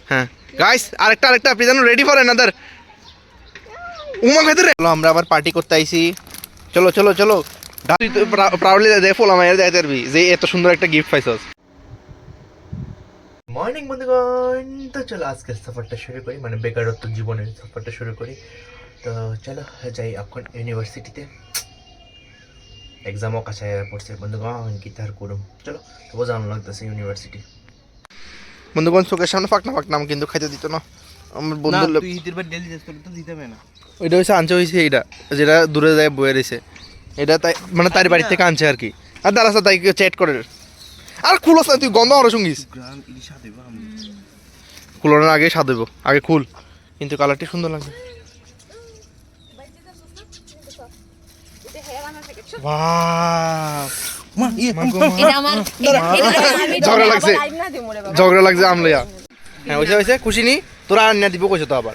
হ্যাঁ গাইস আরেকটা আপনি জানো রেডি ফর অ্যানাদার উমা ভেতরে চলো আমরা আবার পার্টি করতে আইছি চলো চলো চলো তুই তো প্রাউডলি দেখো আমার দেখতে পারবি যে এত সুন্দর একটা গিফট পাইছস মর্নিং বন্ধুগণ তো চলো আজকের সফরটা শুরু করি মানে বেকারত্ব জীবনের সফরটা শুরু করি তো চলো যাই এখন ইউনিভার্সিটিতে এক্সামও কাছে পড়ছে বন্ধুগণ কি তার করুম চলো তবু জানো লাগতেছে ইউনিভার্সিটি বন্ধুগণ চোখের সামনে ফাঁকনা আমাকে কিন্তু খাইতে দিত না আমার বন্ধু তুই হিতের বার ডেলি টেস্ট করতে দিতে হবে না ওইটা হচ্ছে আনছে হয়েছে এইটা যেটা দূরে যায় বয়ে রয়েছে এটা তাই মানে তার বাড়ি থেকে আনছে আর কি আর দাঁড়া তাই চ্যাট করে আর খুলস না তুই গন্ধ আরো সঙ্গিস খুলানোর আগে স্বাদ হইব আগে খুল কিন্তু কালারটি সুন্দর লাগবে ঝগড়া লাগছে আমলিয়া হ্যাঁ ওইসে খুশি নি তোরা আর না দিব কইছো তো আবার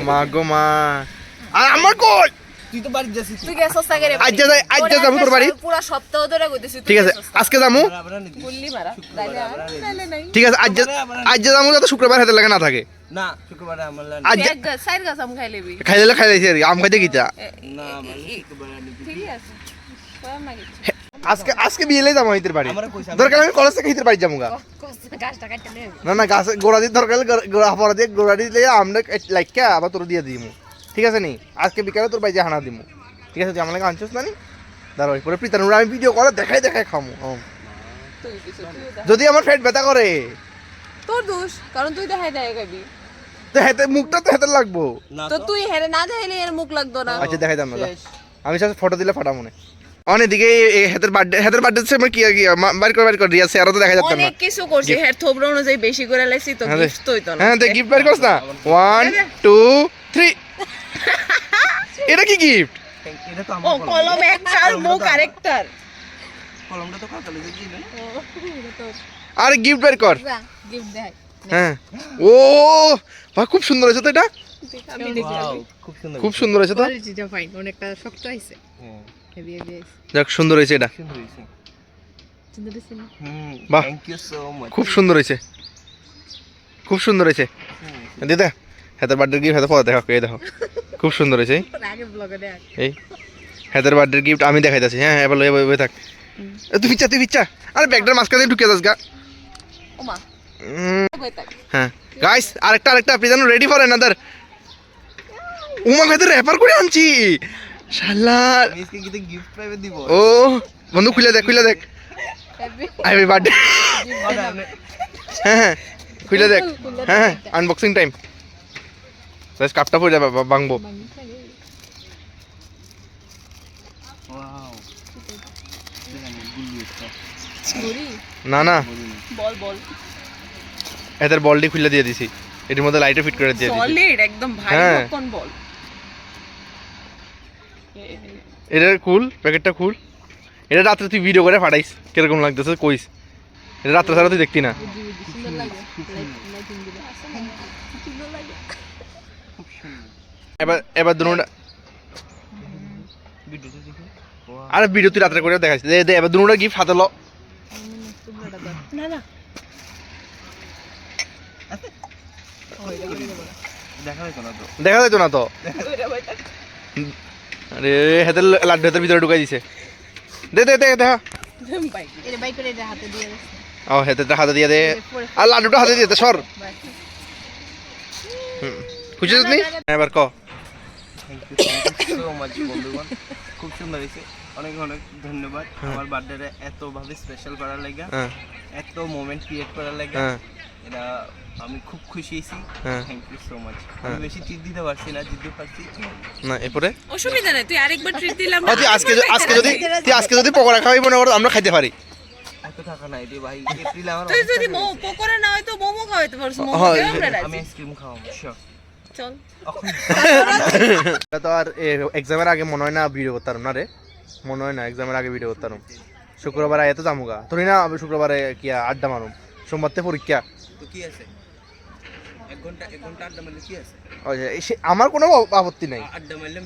মা গো মা আর আমার কই তুই তো বাড়ি যাচ্ছিস তুই গেছস না করে আজ যাবো তোর বাড়ি পুরো সপ্তাহ ধরে কইতেছি ঠিক আছে আজকে যামু গুল্লি মারা নাইলে নাই ঠিক আছে আজ যামু যাতে শুক্রবার হাতে লাগে না থাকে না শুক্রবারে আমার আজ সাইড গাছ আম খাই লবি খাইলে খাইলাইছি আর আম খাইতে গিতা না আমার শুক্রবারে আনি ঠিক আছে কম না কিছু আজকে বিয়েলে যাবো হিতের বাড়ি দরকার আমি কলেজ থেকে হিতের বাড়ি যাবো গা গাছটা কাটতে নেই না গাছ গোড়া দিয়ে দরকার গোড়া পড়া দিয়ে গোড়া দিলে আমরা লাইকা আবার তোর দিয়ে দিমু ঠিক আছে নি আজকে বিকালে তোর বাড়ি হানা দিমু ঠিক আছে তুই আমার লাগে আনছিস না নি দাঁড়া পরে প্রীতানুর আমি ভিডিও করে দেখাই খামু যদি আমার পেট ব্যথা করে তোর দোষ কারণ তুই দেখাই খাবি তো হেতে মুখটা তো হেতে লাগবো তো তুই হেরে না দেখাইলে এর মুখ লাগতো না আচ্ছা দেখাই দাম না আমি সাথে ফটো দিলে ফাটা মনে অনেকদিকে হেতের বার্থডে সে কি বাড়ি করে রিয়া সেরা তো দেখা যাচ্ছে না অনেক কিছু করছি হের থোবরা অনুযায়ী বেশি করে লাইছি তো গিফট তো হইতো না হ্যাঁ দেখ গিফট বাড়ি করছ না 1 2 3 এটা কি গিফট এটা তো ও কলম একটা আর মুখ আরেকটার কলমটা তো কাকালে দিই না আরে গিফট বের কর গিফট দেখ হ্যাঁ ও বাহ খুব সুন্দর হয়েছে তো এটা আমি দেখলাম খুব সুন্দর হয়েছে তো কোয়ালিটিটা ফাইন অনেকটা শক্ত হইছে হ্যাঁ হেভি হেভি যাক সুন্দর হয়েছে এটা সুন্দর হইছে সুন্দর হইছে না বাহ থ্যাংক ইউ সো মাচ খুব সুন্দর হয়েছে খুব সুন্দর হয়েছে দিদা হেতার বার্থডে গিফট হেতে পরে দেখো এই দেখো খুব সুন্দর হয়েছে আগে ব্লগে দেখ এই হেতার বার্থডে গিফট আমি দেখাইতাছি হ্যাঁ এবার লয়ে থাক তুই পিচ্ছা আরে ব্যাগটার মাঝখানে ঢুকে যাস গা ওমা হ্যাঁ গাইস আরেকটা আপনি জানো রেডি ফর অ্যানাদার উমা ভেতরে র্যাপার করে আনছি শালার মিসকে কি গিফট পাইবে দিব ও বন্ধু খুলে দেখ হ্যাপি বার্থডে হ্যাঁ খুলে দেখ হ্যাঁ আনবক্সিং টাইম জাস্ট কাপটা পড়ে যাবে ভাঙবো ওয়াও না বল এদের বলটি খুলে দিয়ে দিছি এর মধ্যে লাইটও ফিট করে দিয়ে দিছি সলিড একদম ভারী হ্যাঁ। কোন বল এটা খুল প্যাকেটটা খুল এটা রাত্রে তুই ভিডিও করে পাঠাইস কিরকম লাগতেছে কইস এটা রাত্রে ছাড়া তুই দেখতি না সুন্দর লাগে লাইটিং দিলে সুন্দর লাগে এবার দুটা ভিডিওটা দেখো আরে ভিডিও তুই রাত্রে করে দেখাইস দে এবার দুটা গিফট হাতে ল না দেখা হইতো না তো দেখা যাইতো না তো আরে হাতের লাড্ডু হাতের ভিতরে ঢুকাই দিছে দে দেখা বাইক করে হাতে দিয়ে ও হাতে দিয়ে দে আর লাড্ডুটা হাতে দিয়ে দে সর খুশি তুমি এবার ক থ্যাংক ইউ সো মাচ বন্ধুগণ খুব সুন্দর হয়েছে অনেক ধন্যবাদ আমার বার্থডে এত ভাবে স্পেশাল করার লাগা এত মোমেন্ট ক্রিয়েট করার লাগা এটা আমি খুব খুশি হয়েছি থ্যাংক ইউ সো মাচ আমি বেশি ট্রিট দিতে পারছি না দিতে পারছি না এরপরে অসুবিধা নাই তুই আরেকবার ট্রিট দিলাম তুই আজকে যদি পকোড়া খাওয়াই মনে করো আমরা খাইতে পারি এত টাকা নাই রে ভাই এপ্রিল আমার তুই যদি পকোড়া না হয় তো মোমো খাওয়াইতে পারছ মোমো আমরা আমি আইসক্রিম খাওয়াবো শিওর চল তো আর এক্সামের আগে মনে হয় না ভিডিও করতাম না রে মনে হয় না এক্সামের আগে ভিডিও করতাম শুক্রবার আয় তো যামুগা তোর না শুক্রবারে কি আড্ডা মারুম সোমবার থেকে পরীক্ষা তো কি আছে এক ঘন্টা আড্ডা মারলে কি আছে আমার কোনো আপত্তি নাই আড্ডা মারলে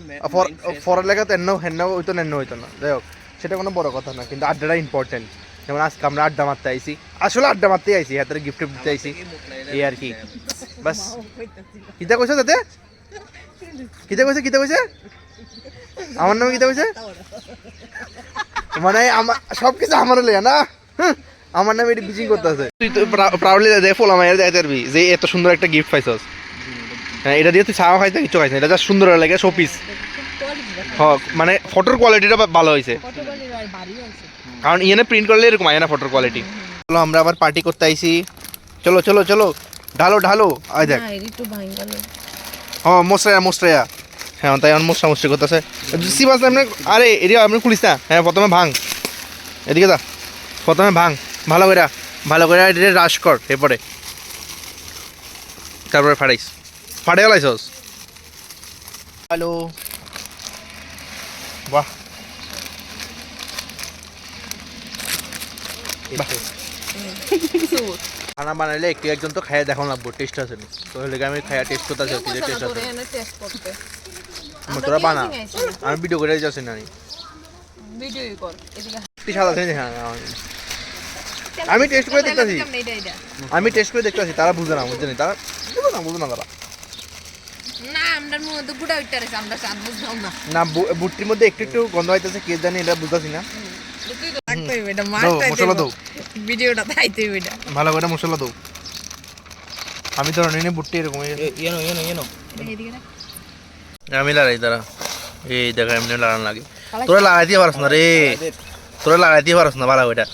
পড়ালেখা তো হেন্ন হইতো না যাই হোক সেটা কোনো বড় কথা না কিন্তু আড্ডাটা ইম্পর্টেন্ট যেমন আজকে আমরা আড্ডা মারতে আইছি, আসলে আড্ডা মারতে আইছি, হাতের গিফট দিতে আইছি এই আর কি। বাস কিতা কইছো তাতে, কিতা কইছে আমার নামে, কিতা কইছে মানে আমার সবকিছু আমার লেয়া না, আমার নামে এটা বিচিং করতেছে। তুই তো প্রাউডলি দে ফোলা মাইরা দেখতে পারবি যে এত সুন্দর একটা গিফট পাইছস। হ্যাঁ, এটা দিয়ে তুই চাও খাইতে কিছু খাইছ না, এটা জাস্ট সুন্দর লাগে শোপিস। হ্যাঁ, মানে ফটোর কোয়ালিটিটা ভালো হয়েছে, কারণ ইয়েনে প্রিন্ট করলে এরকম আয় না ফটোর কোয়ালিটি। চলো আমরা আবার পার্টি করতে আইছি, চলো চলো চলো, ঢালো ঢালো। আয় দেখ, হ্যাঁ মোস্ট্রায়া, হ্যাঁ তাই আমার মোস্ট্রা করতেছে। সিবাস আপনি, আরে এরিয়া আপনি খুলিস না। হ্যাঁ, প্রথমে ভাঙ, এদিকে দা, প্রথমে ভাঙ ভালো করে এটা রাশ কর, এরপরে তারপরে ফাটে গেলাইছস। হ্যালো, বাহ খানা বানাইলে একটু একজন তো খাইয়া দেখানো লাগবো, টেস্ট আছে নি তো হলে আমি খাইয়া টেস্ট করতে চাচ্ছি যে টেস্ট আছে। তোরা বানা, আমি ভিডিও করে যাচ্ছি না, আমি টেস্ট করে দেখতেছি, তারা বুঝে না তারা বুঝে না তারা না বুটটির মধ্যে একটু একটু গন্ধ হইতেছে, কে জানি এটা বুঝতেছি না। মশলা দাও, ভালো করে মশলা দাও। আমি তো রানি বুটটি এরকম আমি লড়াই তারা এই দেখা এমনি লড়ান লাগে। তোরা লাগাইতে পারস না রে, তোরা লাগাইতে পারস না ভালো ওইটা।